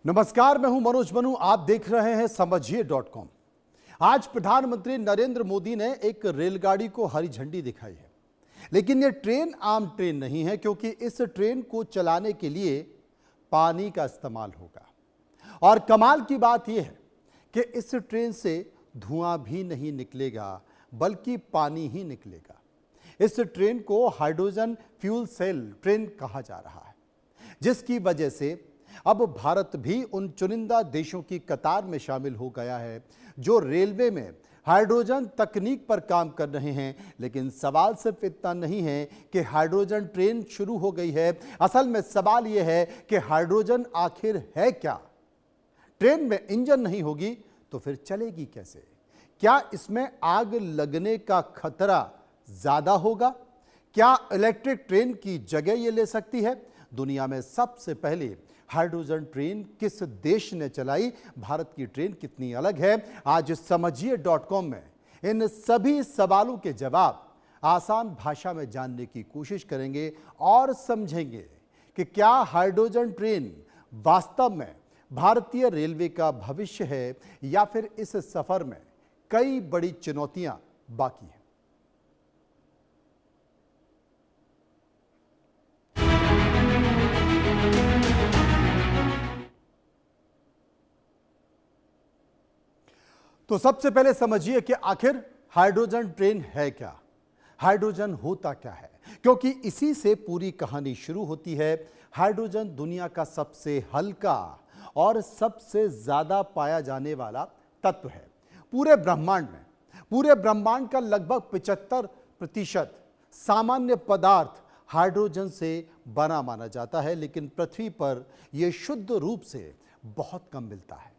नमस्कार, मैं हूं मनोज मनु। आप देख रहे हैं समझिए.com। आज प्रधानमंत्री नरेंद्र मोदी ने एक रेलगाड़ी को हरी झंडी दिखाई है, लेकिन यह ट्रेन आम ट्रेन नहीं है, क्योंकि इस ट्रेन को चलाने के लिए पानी का इस्तेमाल होगा। और कमाल की बात यह है कि इस ट्रेन से धुआं भी नहीं निकलेगा, बल्कि पानी ही निकलेगा। इस ट्रेन को हाइड्रोजन फ्यूल सेल ट्रेन कहा जा रहा है, जिसकी वजह से अब भारत भी उन चुनिंदा देशों की कतार में शामिल हो गया है जो रेलवे में हाइड्रोजन तकनीक पर काम कर रहे हैं। लेकिन सवाल सिर्फ इतना नहीं है कि हाइड्रोजन ट्रेन शुरू हो गई है। असल में सवाल यह है कि हाइड्रोजन आखिर है क्या? ट्रेन में इंजन नहीं होगी तो फिर चलेगी कैसे? क्या इसमें आग लगने का खतरा ज्यादा होगा? क्या इलेक्ट्रिक ट्रेन की जगह ये ले सकती है? दुनिया में सबसे पहले हाइड्रोजन ट्रेन किस देश ने चलाई? भारत की ट्रेन कितनी अलग है? आज समझिए.com में इन सभी सवालों के जवाब आसान भाषा में जानने की कोशिश करेंगे और समझेंगे कि क्या हाइड्रोजन ट्रेन वास्तव में भारतीय रेलवे का भविष्य है, या फिर इस सफर में कई बड़ी चुनौतियां बाकी हैं। तो सबसे पहले समझिए कि आखिर हाइड्रोजन ट्रेन है क्या, हाइड्रोजन होता क्या है, क्योंकि इसी से पूरी कहानी शुरू होती है। हाइड्रोजन दुनिया का सबसे हल्का और सबसे ज्यादा पाया जाने वाला तत्व है पूरे ब्रह्मांड में। पूरे ब्रह्मांड का लगभग 75% सामान्य पदार्थ हाइड्रोजन से बना माना जाता है, लेकिन पृथ्वी पर यह शुद्ध रूप से बहुत कम मिलता है।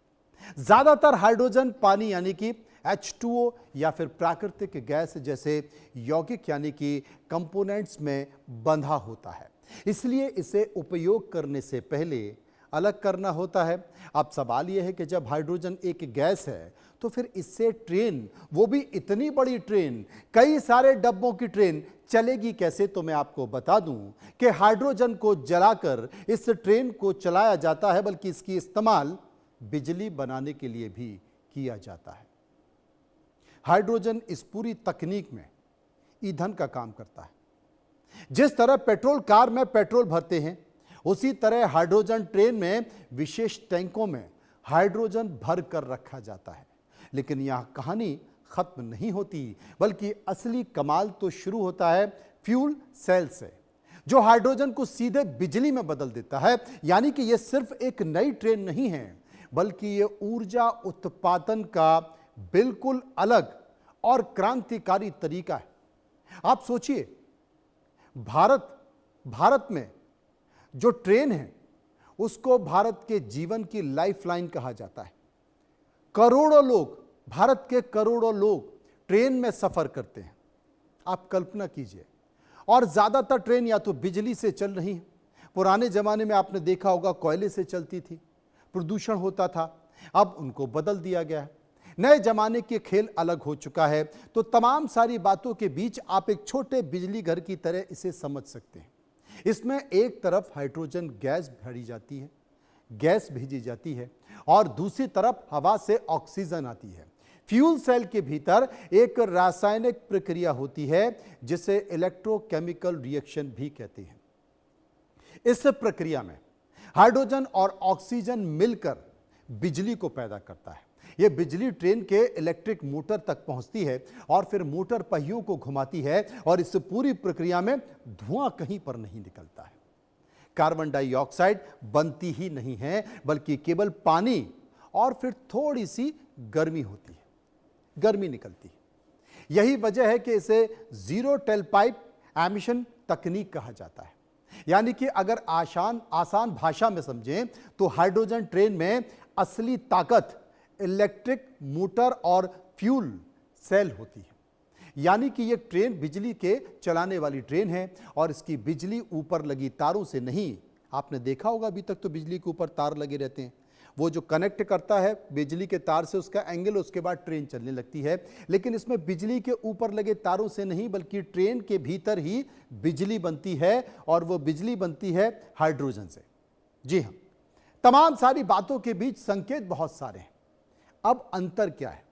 ज्यादातर हाइड्रोजन पानी यानी कि H2O या फिर प्राकृतिक गैस जैसे यौगिक यानी कि कंपोनेंट्स में बंधा होता है, इसलिए इसे उपयोग करने से पहले अलग करना होता है। अब सवाल यह है कि जब हाइड्रोजन एक गैस है तो फिर इससे ट्रेन, वो भी इतनी बड़ी ट्रेन, कई सारे डब्बों की ट्रेन चलेगी कैसे? तो मैं आपको बता दूं कि हाइड्रोजन को जलाकर इस ट्रेन को चलाया जाता है, बल्कि इसकी इस्तेमाल बिजली बनाने के लिए भी किया जाता है। हाइड्रोजन इस पूरी तकनीक में ईंधन का काम करता है। जिस तरह पेट्रोल कार में पेट्रोल भरते हैं, उसी तरह हाइड्रोजन ट्रेन में विशेष टैंकों में हाइड्रोजन भर कर रखा जाता है। लेकिन यह कहानी खत्म नहीं होती, बल्कि असली कमाल तो शुरू होता है फ्यूल सेल से, जो हाइड्रोजन को सीधे बिजली में बदल देता है। यानी कि यह सिर्फ एक नई ट्रेन नहीं है, बल्कि यह ऊर्जा उत्पादन का बिल्कुल अलग और क्रांतिकारी तरीका है। आप सोचिए, भारत में जो ट्रेन है उसको भारत के जीवन की लाइफलाइन कहा जाता है। करोड़ों लोग, भारत के करोड़ों लोग ट्रेन में सफर करते हैं। आप कल्पना कीजिए, और ज्यादातर ट्रेन या तो बिजली से चल रही है। पुराने जमाने में आपने देखा होगा कोयले से चलती थी, प्रदूषण होता था। अब उनको बदल दिया गया है। नए जमाने के खेल अलग हो चुका है। तो तमाम सारी बातों के बीच आप एक छोटे बिजली घर की तरह इसे समझ सकते हैं। इसमें एक तरफ हाइड्रोजन गैस भरी जाती है, गैस भेजी जाती है, और दूसरी तरफ हवा से ऑक्सीजन आती है। फ्यूल सेल के भीतर एक रासायनिक प्रक्रिया होती है जिसे इलेक्ट्रोकेमिकल रिएक्शन भी कहते हैं। इस प्रक्रिया में हाइड्रोजन और ऑक्सीजन मिलकर बिजली को पैदा करता है। यह बिजली ट्रेन के इलेक्ट्रिक मोटर तक पहुंचती है और फिर मोटर पहियों को घुमाती है, और इस पूरी प्रक्रिया में धुआं कहीं पर नहीं निकलता है। कार्बन डाइऑक्साइड बनती ही नहीं है, बल्कि केवल पानी और फिर थोड़ी सी गर्मी होती है, गर्मी निकलती है। यही वजह है कि इसे जीरो टेलपाइप एमिशन तकनीक कहा जाता है। यानी कि अगर आसान भाषा में समझें तो हाइड्रोजन ट्रेन में असली ताकत इलेक्ट्रिक मोटर और फ्यूल सेल होती है। यानी कि यह ट्रेन बिजली के चलाने वाली ट्रेन है, और इसकी बिजली ऊपर लगी तारों से नहीं। आपने देखा होगा अभी तक तो बिजली के ऊपर तार लगे रहते हैं, वो जो कनेक्ट करता है बिजली के तार से उसका एंगल, उसके बाद ट्रेन चलने लगती है। लेकिन इसमें बिजली के ऊपर लगे तारों से नहीं, बल्कि ट्रेन के भीतर ही बिजली बनती है, और वो बिजली बनती है हाइड्रोजन से। जी हाँ, तमाम सारी बातों के बीच संकेत बहुत सारे हैं। अब अंतर क्या है,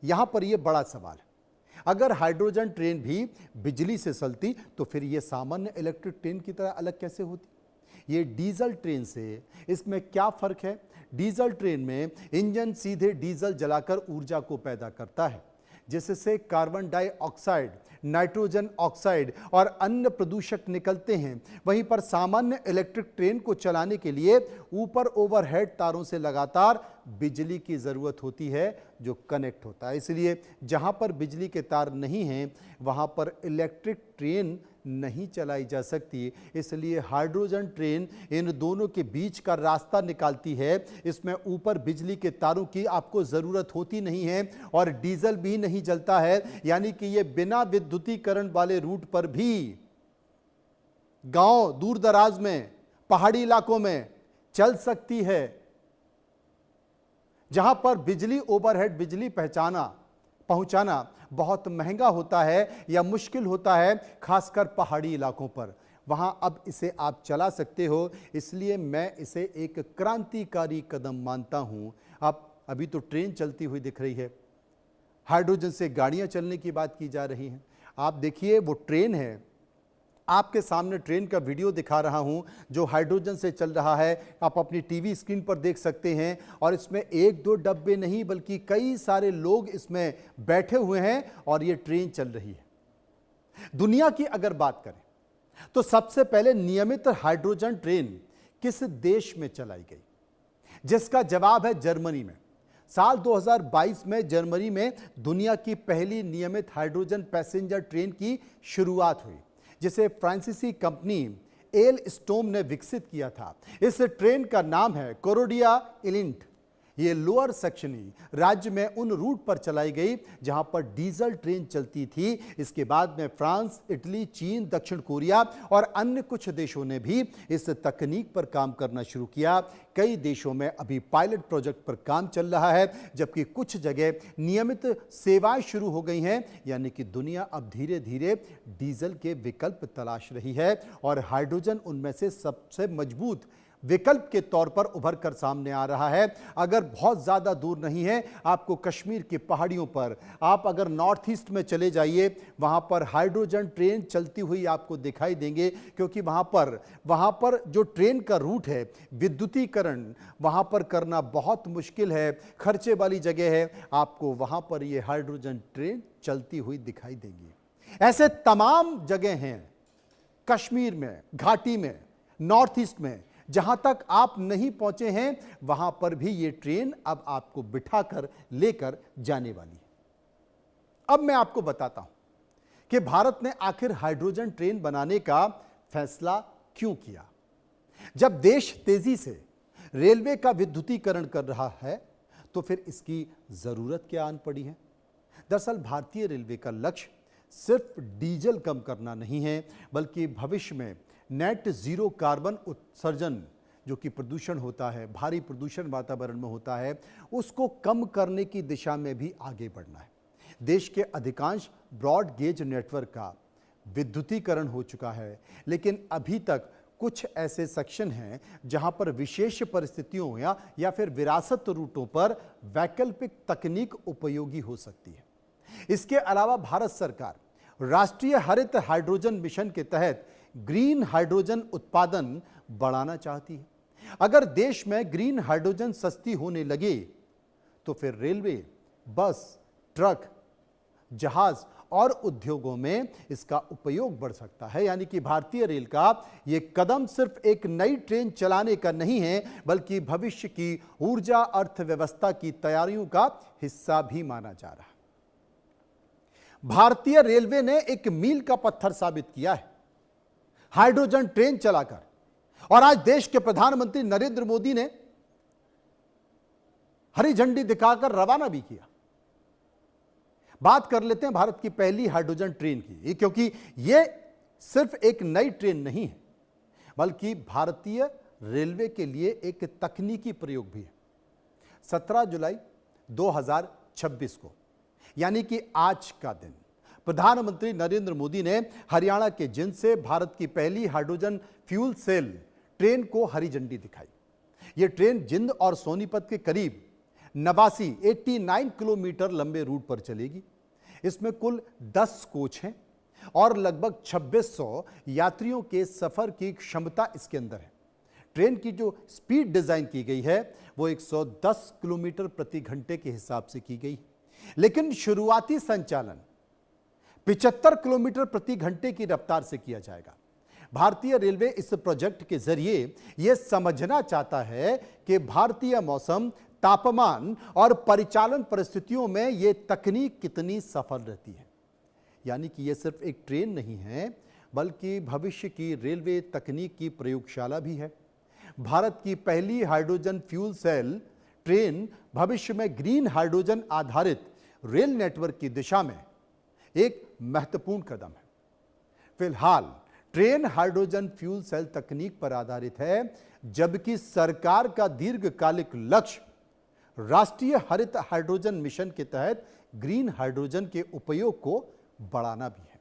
यहां पर यह बड़ा सवाल है। अगर हाइड्रोजन ट्रेन भी बिजली से चलती तो फिर यह सामान्य इलेक्ट्रिक ट्रेन की तरह अलग कैसे होती? ये डीजल ट्रेन से इसमें क्या फर्क है? डीजल ट्रेन में इंजन सीधे डीजल जलाकर ऊर्जा को पैदा करता है, जिससे कार्बन डाइऑक्साइड, नाइट्रोजन ऑक्साइड और अन्य प्रदूषक निकलते हैं। वहीं पर सामान्य इलेक्ट्रिक ट्रेन को चलाने के लिए ऊपर ओवरहेड तारों से लगातार बिजली की जरूरत होती है जो कनेक्ट होता है। इसलिए जहां पर बिजली के तार नहीं हैं वहां पर इलेक्ट्रिक ट्रेन नहीं चलाई जा सकती। इसलिए हाइड्रोजन ट्रेन इन दोनों के बीच का रास्ता निकालती है। इसमें ऊपर बिजली के तारों की आपको जरूरत होती नहीं है और डीजल भी नहीं जलता है, यानी कि ये बिना विद्युतीकरण वाले रूट पर भी गांव, दूर दराज में, पहाड़ी इलाकों में चल सकती है, जहां पर बिजली, ओवरहेड बिजली पहुंचाना बहुत महंगा होता है या मुश्किल होता है, खासकर पहाड़ी इलाकों पर। वहां अब इसे आप चला सकते हो। इसलिए मैं इसे एक क्रांतिकारी कदम मानता हूं। अब अभी तो ट्रेन चलती हुई दिख रही है, हाइड्रोजन से गाड़ियां चलने की बात की जा रही हैं। आप देखिए वो ट्रेन है, आपके सामने ट्रेन का वीडियो दिखा रहा हूं जो हाइड्रोजन से चल रहा है। आप अपनी टीवी स्क्रीन पर देख सकते हैं और इसमें एक दो डब्बे नहीं बल्कि कई सारे लोग इसमें बैठे हुए हैं और ये ट्रेन चल रही है। दुनिया की अगर बात करें तो सबसे पहले नियमित हाइड्रोजन ट्रेन किस देश में चलाई गई, जिसका जवाब है जर्मनी में। साल 2022 में जर्मनी में दुनिया की पहली नियमित हाइड्रोजन पैसेंजर ट्रेन की शुरुआत हुई, जिसे फ्रांसीसी कंपनी एलस्टोम ने विकसित किया था। इस ट्रेन का नाम है कोरोडिया इलिंट। ये लोअर सेक्शनी राज्य में उन रूट पर चलाई गई जहां पर डीजल ट्रेन चलती थी। इसके बाद में फ्रांस, इटली, चीन, दक्षिण कोरिया और अन्य कुछ देशों ने भी इस तकनीक पर काम करना शुरू किया। कई देशों में अभी पायलट प्रोजेक्ट पर काम चल रहा है, जबकि कुछ जगह नियमित सेवाएं शुरू हो गई हैं। यानी कि दुनिया अब धीरे धीरे डीजल के विकल्प तलाश रही है और हाइड्रोजन उनमें से सबसे मजबूत विकल्प के तौर पर उभर कर सामने आ रहा है। अगर बहुत ज़्यादा दूर नहीं है, आपको कश्मीर की पहाड़ियों पर, आप अगर नॉर्थ ईस्ट में चले जाइए, वहाँ पर हाइड्रोजन ट्रेन चलती हुई आपको दिखाई देंगे, क्योंकि वहाँ पर जो ट्रेन का रूट है, विद्युतीकरण वहाँ पर करना बहुत मुश्किल है, खर्चे वाली जगह है। आपको वहाँ पर ये हाइड्रोजन ट्रेन चलती हुई दिखाई देंगी। ऐसे तमाम जगह हैं कश्मीर में, घाटी में, नॉर्थ ईस्ट में, जहां तक आप नहीं पहुंचे हैं वहां पर भी ये ट्रेन अब आपको बिठाकर लेकर जाने वाली है। अब मैं आपको बताता हूं कि भारत ने आखिर हाइड्रोजन ट्रेन बनाने का फैसला क्यों किया। जब देश तेजी से रेलवे का विद्युतीकरण कर रहा है तो फिर इसकी जरूरत क्या आन पड़ी है। दरअसल भारतीय रेलवे का लक्ष्य सिर्फ डीजल कम करना नहीं है, बल्कि भविष्य में नेट जीरो कार्बन उत्सर्जन, जो कि प्रदूषण होता है, भारी प्रदूषण वातावरण में होता है, उसको कम करने की दिशा में भी आगे बढ़ना है। देश के अधिकांश ब्रॉड गेज नेटवर्क का विद्युतीकरण हो चुका है, लेकिन अभी तक कुछ ऐसे सेक्शन हैं जहां पर विशेष परिस्थितियों या फिर विरासत रूटों पर वैकल्पिक तकनीक उपयोगी हो सकती है। इसके अलावा भारत सरकार राष्ट्रीय हरित हाइड्रोजन मिशन के तहत ग्रीन हाइड्रोजन उत्पादन बढ़ाना चाहती है। अगर देश में ग्रीन हाइड्रोजन सस्ती होने लगे तो फिर रेलवे, बस, ट्रक, जहाज और उद्योगों में इसका उपयोग बढ़ सकता है। यानी कि भारतीय रेल का यह कदम सिर्फ एक नई ट्रेन चलाने का नहीं है, बल्कि भविष्य की ऊर्जा अर्थव्यवस्था की तैयारियों का हिस्सा भी माना जा रहा है। भारतीय रेलवे ने एक मील का पत्थर साबित किया है हाइड्रोजन ट्रेन चलाकर, और आज देश के प्रधानमंत्री नरेंद्र मोदी ने हरी झंडी दिखाकर रवाना भी किया। बात कर लेते हैं भारत की पहली हाइड्रोजन ट्रेन की, क्योंकि यह सिर्फ एक नई ट्रेन नहीं है, बल्कि भारतीय रेलवे के लिए एक तकनीकी प्रयोग भी है। 17 जुलाई 2026 को, यानी कि आज का दिन, प्रधानमंत्री नरेंद्र मोदी ने हरियाणा के जिंद से भारत की पहली हाइड्रोजन फ्यूल सेल ट्रेन को हरी झंडी दिखाई। यह ट्रेन जिंद और सोनीपत के करीब 89 किलोमीटर लंबे रूट पर चलेगी। इसमें कुल 10 कोच हैं और लगभग 2600 यात्रियों के सफर की क्षमता इसके अंदर है। ट्रेन की जो स्पीड डिजाइन की गई है वो 110 किलोमीटर प्रति घंटे के हिसाब से की गई, लेकिन शुरुआती संचालन 75 किलोमीटर प्रति घंटे की रफ्तार से किया जाएगा। भारतीय रेलवे इस प्रोजेक्ट के जरिए यह समझना चाहता है कि भारतीय मौसम, तापमान और परिचालन परिस्थितियों में यह तकनीक कितनी सफल रहती है। यानी कि यह सिर्फ एक ट्रेन नहीं है, बल्कि भविष्य की रेलवे तकनीक की प्रयोगशाला भी है। भारत की पहली हाइड्रोजन फ्यूल सेल ट्रेन भविष्य में ग्रीन हाइड्रोजन आधारित रेल नेटवर्क की दिशा में एक महत्वपूर्ण कदम है। फिलहाल ट्रेन हाइड्रोजन फ्यूल सेल तकनीक पर आधारित है, जबकि सरकार का दीर्घकालिक लक्ष्य राष्ट्रीय हरित हाइड्रोजन मिशन के तहत ग्रीन हाइड्रोजन के उपयोग को बढ़ाना भी है।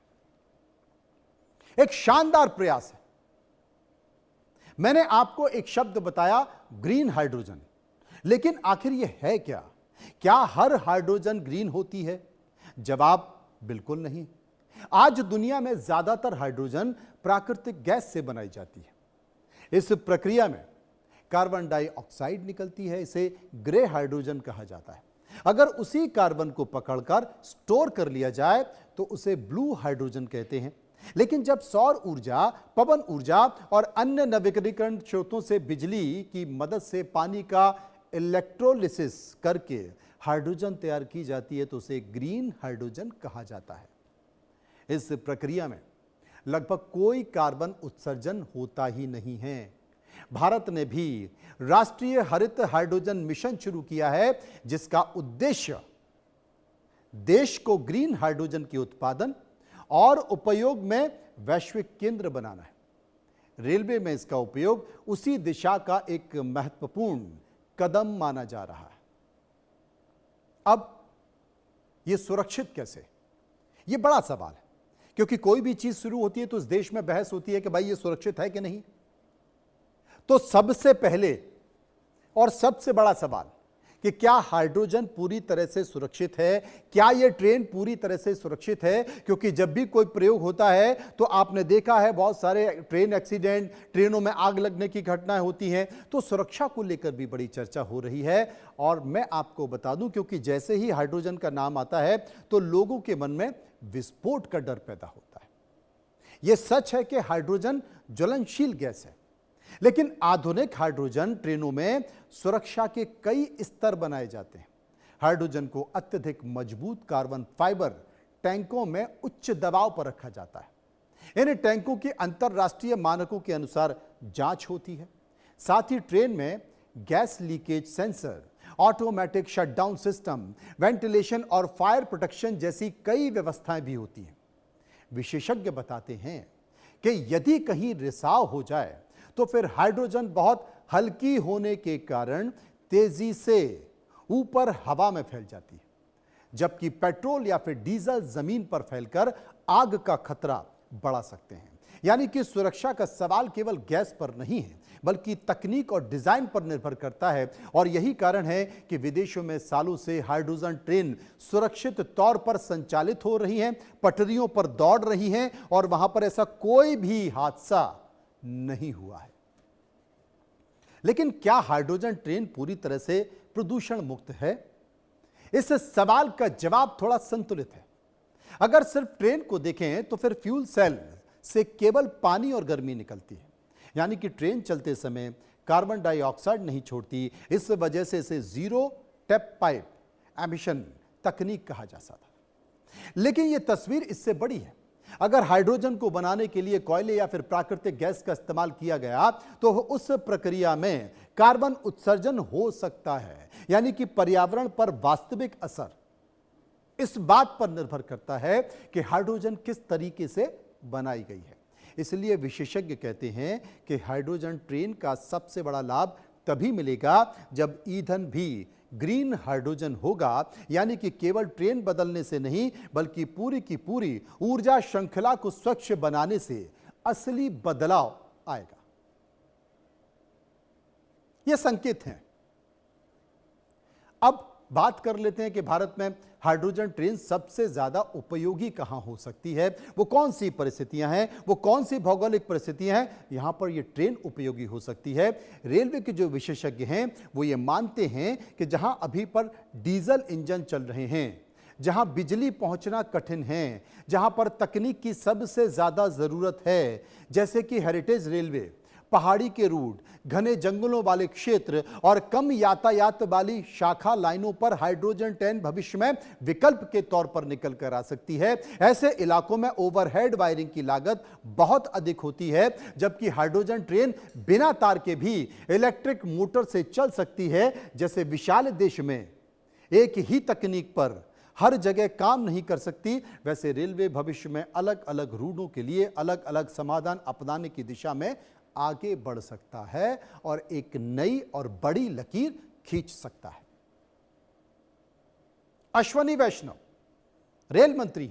एक शानदार प्रयास है। मैंने आपको एक शब्द बताया, ग्रीन हाइड्रोजन, लेकिन आखिर यह है क्या? क्या हर हाइड्रोजन ग्रीन होती है? जवाब बिल्कुल नहीं। आज दुनिया में ज्यादातर हाइड्रोजन प्राकृतिक गैस से बनाई जाती है। इस प्रक्रिया में कार्बन डाइऑक्साइड निकलती है, इसे ग्रे हाइड्रोजन कहा जाता है। अगर उसी कार्बन को पकड़कर स्टोर कर लिया जाए तो उसे ब्लू हाइड्रोजन कहते हैं। लेकिन जब सौर ऊर्जा, पवन ऊर्जा और अन्य नवीकरणीय स्रोतों से बिजली की मदद से पानी का इलेक्ट्रोलिसिस करके हाइड्रोजन तैयार की जाती है तो उसे ग्रीन हाइड्रोजन कहा जाता है। इस प्रक्रिया में लगभग कोई कार्बन उत्सर्जन होता ही नहीं है। भारत ने भी राष्ट्रीय हरित हाइड्रोजन मिशन शुरू किया है, जिसका उद्देश्य देश को ग्रीन हाइड्रोजन के उत्पादन और उपयोग में वैश्विक केंद्र बनाना है। रेलवे में इसका उपयोग उसी दिशा का एक महत्वपूर्ण कदम माना जा रहा है। अब यह सुरक्षित कैसे? यह बड़ा सवाल है, क्योंकि कोई भी चीज शुरू होती है तो इस देश में बहस होती है कि भाई यह सुरक्षित है कि नहीं। तो सबसे पहले और सबसे बड़ा सवाल कि क्या हाइड्रोजन पूरी तरह से सुरक्षित है? क्या यह ट्रेन पूरी तरह से सुरक्षित है? क्योंकि जब भी कोई प्रयोग होता है तो आपने देखा है बहुत सारे ट्रेन एक्सीडेंट, ट्रेनों में आग लगने की घटनाएं होती हैं। तो सुरक्षा को लेकर भी बड़ी चर्चा हो रही है। और मैं आपको बता दूं, क्योंकि जैसे ही हाइड्रोजन का नाम आता है तो लोगों के मन में विस्फोट का डर पैदा होता है। यह सच है कि हाइड्रोजन ज्वलनशील गैस है, लेकिन आधुनिक हाइड्रोजन ट्रेनों में सुरक्षा के कई स्तर बनाए जाते हैं। हाइड्रोजन को अत्यधिक मजबूत कार्बन फाइबर टैंकों में उच्च दबाव पर रखा जाता है। इन टैंकों की अंतरराष्ट्रीय मानकों के अनुसार जांच होती है। साथ ही ट्रेन में gas leakage sensor, automatic shutdown system, ventilation और फायर प्रोटेक्शन जैसी कई व्यवस्थाएं भी होती हैं। विशेषज्ञ बताते हैं कि यदि कहीं रिसाव हो जाए तो फिर हाइड्रोजन बहुत हल्की होने के कारण तेजी से ऊपर हवा में फैल जाती है, जबकि पेट्रोल या फिर डीजल जमीन पर फैलकर आग का खतरा बढ़ा सकते हैं। यानी कि सुरक्षा का सवाल केवल गैस पर नहीं है, बल्कि तकनीक और डिजाइन पर निर्भर करता है। और यही कारण है कि विदेशों में सालों से हाइड्रोजन ट्रेन सुरक्षित तौर पर संचालित हो रही हैं, पटरियों पर दौड़ रही हैं और वहां पर ऐसा कोई भी हादसा नहीं हुआ है। लेकिन क्या हाइड्रोजन ट्रेन पूरी तरह से प्रदूषण मुक्त है? इस सवाल का जवाब थोड़ा संतुलित है। अगर सिर्फ ट्रेन को देखें तो फिर फ्यूल सेल से केवल पानी और गर्मी निकलती है, यानी कि ट्रेन चलते समय कार्बन डाइऑक्साइड नहीं छोड़ती। इस वजह से इसे जीरो टेप पाइप एमिशन तकनीक कहा जा सकता है। लेकिन यह तस्वीर इससे बड़ी है। अगर हाइड्रोजन को बनाने के लिए कोयले या फिर प्राकृतिक गैस का इस्तेमाल किया गया तो उस प्रक्रिया में कार्बन उत्सर्जन हो सकता है, यानी कि पर्यावरण पर वास्तविक असर इस बात पर निर्भर करता है कि हाइड्रोजन किस तरीके से बनाई गई है। इसलिए विशेषज्ञ कहते हैं कि हाइड्रोजन ट्रेन का सबसे बड़ा लाभ तभी मिलेगा जब ईंधन भी ग्रीन हाइड्रोजन होगा, यानी कि केवल ट्रेन बदलने से नहीं बल्कि पूरी की पूरी ऊर्जा श्रृंखला को स्वच्छ बनाने से असली बदलाव आएगा। ये संकेत हैं। अब बात कर लेते हैं कि भारत में हाइड्रोजन ट्रेन सबसे ज्यादा उपयोगी कहां हो सकती है, वो कौन सी परिस्थितियां हैं, वो कौन सी भौगोलिक परिस्थितियां हैं यहां पर ये ट्रेन उपयोगी हो सकती है। रेलवे के जो विशेषज्ञ हैं वो ये मानते हैं कि जहां अभी पर डीजल इंजन चल रहे हैं, जहां बिजली पहुंचना कठिन है, जहां पर तकनीक की सबसे ज्यादा जरूरत है, जैसे कि हेरिटेज रेलवे, पहाड़ी के रूट, घने जंगलों वाले क्षेत्र और कम यातायात वाली शाखा लाइनों पर हाइड्रोजन ट्रेन भविष्य में विकल्प के तौर पर निकल कर आ सकती है। ऐसे इलाकों में ओवरहेड वायरिंग की लागत बहुत अधिक होती है, जबकि हाइड्रोजन ट्रेन बिना तार के भी इलेक्ट्रिक मोटर से चल सकती है। जैसे विशाल देश में एक ही तकनीक पर हर जगह काम नहीं कर सकती, वैसे रेलवे भविष्य में अलग अलग रूटों के लिए अलग अलग समाधान अपनाने की दिशा में आगे बढ़ सकता है और एक नई और बड़ी लकीर खींच सकता है। अश्वनी वैष्णव रेल मंत्री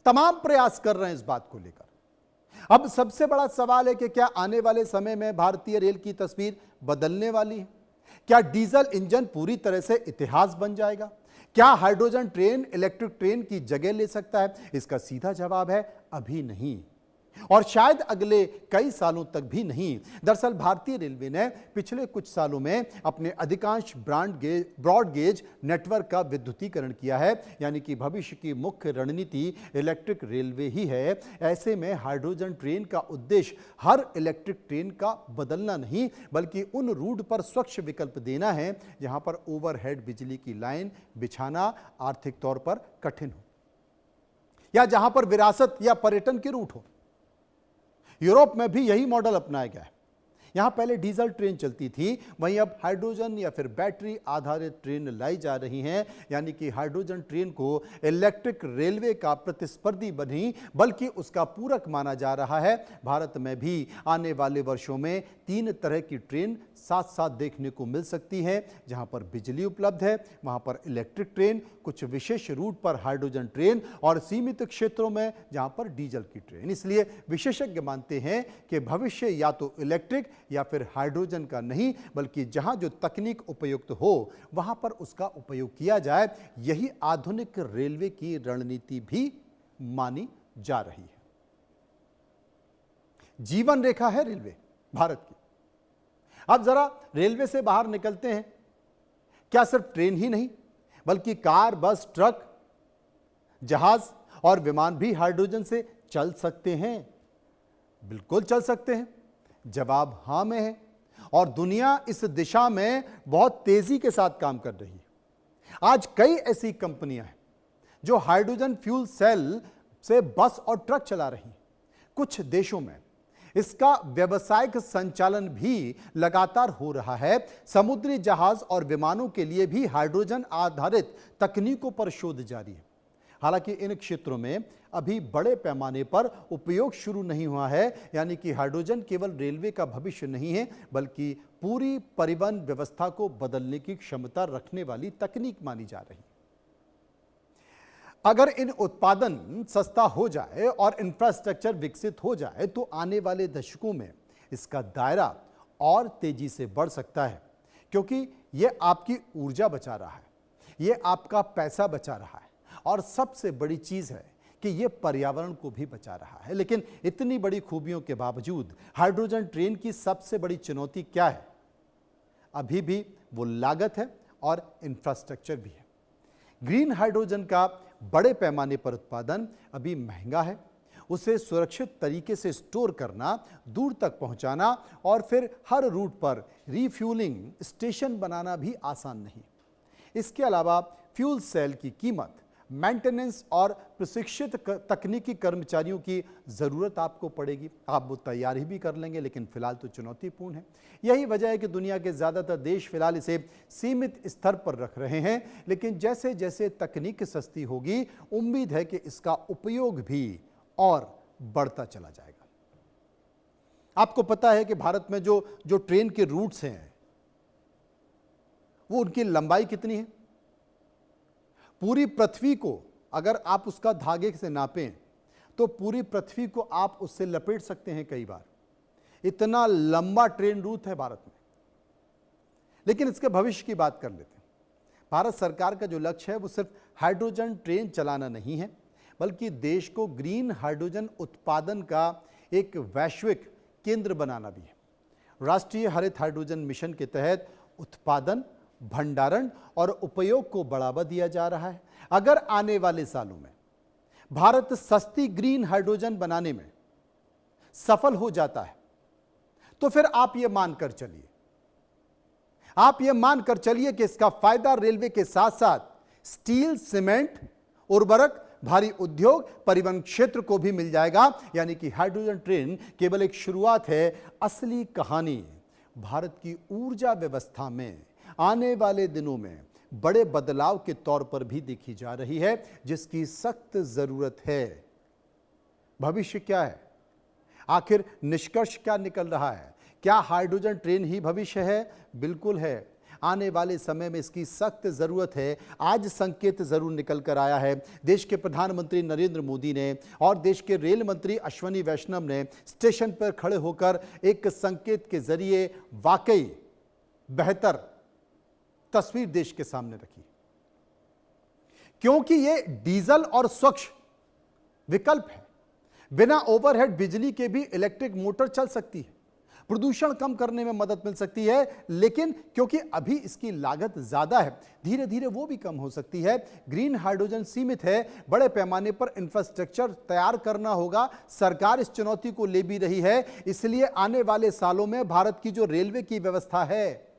तमाम प्रयास कर रहे हैं इस बात को लेकर। अब सबसे बड़ा सवाल है कि क्या आने वाले समय में भारतीय रेल की तस्वीर बदलने वाली है? क्या डीजल इंजन पूरी तरह से इतिहास बन जाएगा? क्या हाइड्रोजन ट्रेन इलेक्ट्रिक ट्रेन की जगह ले सकता है? इसका सीधा जवाब है अभी नहीं, और शायद अगले कई सालों तक भी नहीं। दरअसल भारतीय रेलवे ने पिछले कुछ सालों में अपने अधिकांश ब्रॉड गेज नेटवर्क का विद्युतीकरण किया है, यानी कि भविष्य की मुख्य रणनीति इलेक्ट्रिक रेलवे ही है। ऐसे में हाइड्रोजन ट्रेन का उद्देश्य हर इलेक्ट्रिक ट्रेन का बदलना नहीं, बल्कि उन रूट पर स्वच्छ विकल्प देना है जहां पर ओवरहेड बिजली की लाइन बिछाना आर्थिक तौर पर कठिन हो, या जहां पर विरासत या पर्यटन के रूट हो। यूरोप में भी यही मॉडल अपनाया गया है। यहां पहले डीजल ट्रेन चलती थी, वहीं अब हाइड्रोजन या फिर बैटरी आधारित ट्रेन लाई जा रही हैं, यानी कि हाइड्रोजन ट्रेन को इलेक्ट्रिक रेलवे का प्रतिस्पर्धी बनी बल्कि उसका पूरक माना जा रहा है। भारत में भी आने वाले वर्षों में 3 तरह की ट्रेन साथ साथ देखने को मिल सकती है। जहां पर बिजली उपलब्ध है वहां पर इलेक्ट्रिक ट्रेन, कुछ विशेष रूट पर हाइड्रोजन ट्रेन और सीमित क्षेत्रों में जहां पर डीजल की ट्रेन। इसलिए विशेषज्ञ मानते हैं कि भविष्य या तो इलेक्ट्रिक या फिर हाइड्रोजन का नहीं, बल्कि जहां जो तकनीक उपयुक्त हो वहां पर उसका उपयोग किया जाए। यही आधुनिक रेलवे की रणनीति भी मानी जा रही है। जीवन रेखा है रेलवे भारत की। अब जरा रेलवे से बाहर निकलते हैं। क्या सिर्फ ट्रेन ही नहीं, बल्कि कार, बस, ट्रक, जहाज और विमान भी हाइड्रोजन से चल सकते हैं? बिल्कुल चल सकते हैं। जवाब हां में है, और दुनिया इस दिशा में बहुत तेजी के साथ काम कर रही है। आज कई ऐसी कंपनियां हैं जो हाइड्रोजन फ्यूल सेल से बस और ट्रक चला रही हैं। कुछ देशों में इसका व्यावसायिक संचालन भी लगातार हो रहा है। समुद्री जहाज और विमानों के लिए भी हाइड्रोजन आधारित तकनीकों पर शोध जारी है। हालांकि इन क्षेत्रों में अभी बड़े पैमाने पर उपयोग शुरू नहीं हुआ है, यानी कि हाइड्रोजन केवल रेलवे का भविष्य नहीं है, बल्कि पूरी परिवहन व्यवस्था को बदलने की क्षमता रखने वाली तकनीक मानी जा रही है। अगर इन उत्पादन सस्ता हो जाए और इंफ्रास्ट्रक्चर विकसित हो जाए तो आने वाले दशकों में इसका दायरा और तेजी से बढ़ सकता है, क्योंकि यह आपकी ऊर्जा बचा रहा है, यह आपका पैसा बचा रहा है, और सबसे बड़ी चीज है कि यह पर्यावरण को भी बचा रहा है। लेकिन इतनी बड़ी खूबियों के बावजूद हाइड्रोजन ट्रेन की सबसे बड़ी चुनौती क्या है? अभी भी वो लागत है और इंफ्रास्ट्रक्चर भी है। ग्रीन हाइड्रोजन का बड़े पैमाने पर उत्पादन अभी महंगा है। उसे सुरक्षित तरीके से स्टोर करना, दूर तक पहुंचाना और फिर हर रूट पर रिफ्यूलिंग स्टेशन बनाना भी आसान नहीं। इसके अलावा फ्यूल सेल की कीमत, मेंटेनेंस और प्रशिक्षित तकनीकी कर्मचारियों की जरूरत आपको पड़ेगी। आप वो तैयारी भी कर लेंगे, लेकिन फिलहाल तो चुनौतीपूर्ण है। यही वजह है कि दुनिया के ज्यादातर देश फिलहाल इसे सीमित स्तर पर रख रहे हैं, लेकिन जैसे जैसे तकनीक सस्ती होगी उम्मीद है कि इसका उपयोग भी और बढ़ता चला जाएगा। आपको पता है कि भारत में जो ट्रेन के रूट्स हैं वो उनकी लंबाई कितनी है? पूरी पृथ्वी को अगर आप उसका धागे से नापें तो पूरी पृथ्वी को आप उससे लपेट सकते हैं कई बार। इतना लंबा ट्रेन रूट है भारत में। लेकिन इसके भविष्य की बात कर लेते हैं। भारत सरकार का जो लक्ष्य है वो सिर्फ हाइड्रोजन ट्रेन चलाना नहीं है, बल्कि देश को ग्रीन हाइड्रोजन उत्पादन का एक वैश्विक केंद्र बनाना भी है। राष्ट्रीय हरित हाइड्रोजन मिशन के तहत उत्पादन, भंडारण और उपयोग को बढ़ावा दिया जा रहा है। अगर आने वाले सालों में भारत सस्ती ग्रीन हाइड्रोजन बनाने में सफल हो जाता है तो फिर आप यह मानकर चलिए कि इसका फायदा रेलवे के साथ साथ स्टील, सीमेंट, उर्वरक, भारी उद्योग, परिवहन क्षेत्र को भी मिल जाएगा। यानी कि हाइड्रोजन ट्रेन केवल एक शुरुआत है, असली कहानी भारत की ऊर्जा व्यवस्था में आने वाले दिनों में बड़े बदलाव के तौर पर भी देखी जा रही है, जिसकी सख्त जरूरत है। भविष्य क्या है? आखिर निष्कर्ष क्या निकल रहा है? क्या हाइड्रोजन ट्रेन ही भविष्य है? बिल्कुल है। आने वाले समय में इसकी सख्त जरूरत है। आज संकेत जरूर निकल कर आया है। देश के प्रधानमंत्री नरेंद्र मोदी ने और देश के रेल मंत्री अश्विनी वैष्णव ने स्टेशन पर खड़े होकर एक संकेत के जरिए वाकई बेहतर तस्वीर देश के सामने रखी, क्योंकि यह डीजल और स्वच्छ विकल्प है। बिना ओवरहेड बिजली के भी इलेक्ट्रिक मोटर चल सकती है, प्रदूषण कम करने में मदद मिल सकती है। लेकिन क्योंकि अभी इसकी लागत ज्यादा है, धीरे धीरे वो भी कम हो सकती है। ग्रीन हाइड्रोजन सीमित है, बड़े पैमाने पर इंफ्रास्ट्रक्चर तैयार करना होगा। सरकार इस चुनौती को ले भी रही है। इसलिए आने वाले सालों में भारत की जो रेलवे की व्यवस्था है,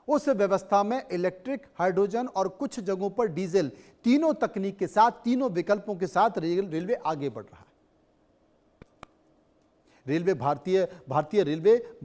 उस व्यवस्था में इलेक्ट्रिक, हाइड्रोजन और कुछ जगहों पर डीजल, तीनों तकनीक के साथ, तीनों विकल्पों के साथ रेलवे आगे बढ़ रहा है। रेलवे भारतीय रेलवे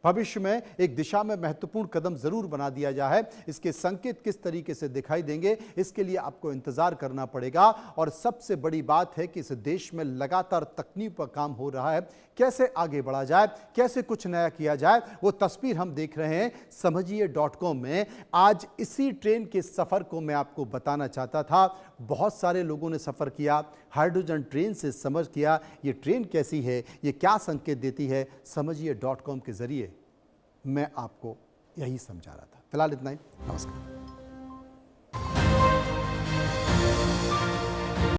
भविष्य में एक दिशा में महत्वपूर्ण कदम जरूर बना दिया जा है। इसके संकेत किस तरीके से दिखाई देंगे, इसके लिए आपको इंतजार करना पड़ेगा। और सबसे बड़ी बात है कि इस देश में लगातार तकनीक पर काम हो रहा है। कैसे आगे बढ़ा जाए, कैसे कुछ नया किया जाए, वो तस्वीर हम देख रहे हैं समझिए.com में। आज इसी ट्रेन के सफर को मैं आपको बताना चाहता था। बहुत सारे लोगों ने सफर किया, हाइड्रोजन ट्रेन से समझ किया ये ट्रेन कैसी है, ये क्या संकेत देती है। समझिए.com के जरिए मैं आपको यही समझा रहा था। फिलहाल इतना ही, नमस्कार।